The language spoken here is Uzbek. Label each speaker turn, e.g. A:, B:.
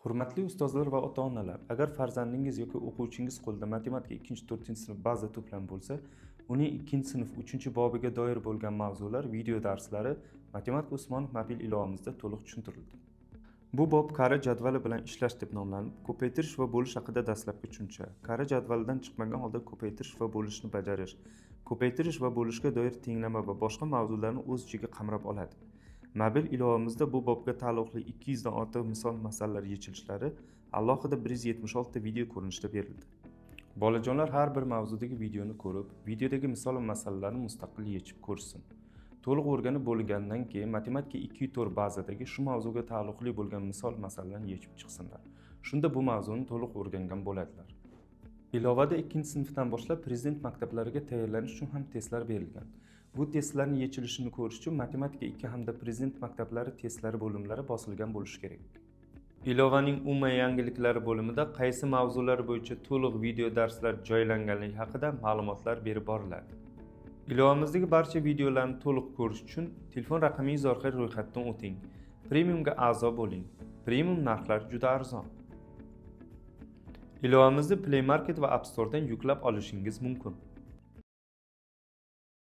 A: Hurmatli ustozlar va ota-onalar, agar farzandingiz yoki o'quvchingiz qo'lida matematika 2-4 sinf baza to'plami bo'lsa, uning 2-sinf 3-bobiga doir bo'lgan mavzular, video darslari Matematik Usmonov mobil ilovamizda to'liq tushuntirildi. Bu bob karra jadvali bilan ishlash deb nomlanib, ko'paytirish va bo'lish haqida dastlabki tushuncha, karra jadvalidan chiqmagan holda ko'paytirish va bo'lishni bajarish, ko'paytirish va bo'lishga doir tenglama va boshqa mavzularni o'z ichiga qamrab oladi. Mobil ilovamizda bu bobga taalluqli 200 dan ortiq misol masalalar yechilishlari alohida 176 ta video ko'rinishda berildi. Bolajonlar har bir mavzudagi videoni ko'rib, videodagi misol va masalalarni mustaqil yechib ko'rsin. To'liq o'rganib bo'lgandan keyin matematika 2-4 bazadagi shu mavzuga taalluqli bo'lgan misol masalalarni yechib chiqsinlar. Shunda bu mavzuni to'liq o'rgangan bo'ladilar. Ilovada 2-sinfdan boshlab prezident maktablariga tayyorlanish uchun ham testlar berilgan. Bu testlarning yechilishini ko'rish uchun matematika 2 hamda prezident maktablari testlari bo'limlari bosilgan bo'lishi kerak. Ilovaning umumiy yangiliklari bo'limida qaysi mavzular bo'yicha to'liq video darslar joylanganligi haqida ma'lumotlar berib boriladi. Ilovamizdagi barcha videolarni to'liq ko'rish uchun telefon raqamingiz orqali ro'yxatdan o'ting. Premiumga a'zo bo'ling. Premium narxlari juda arzon. Ilovamizni Play Market va App Store'dan yuklab olishingiz mumkin.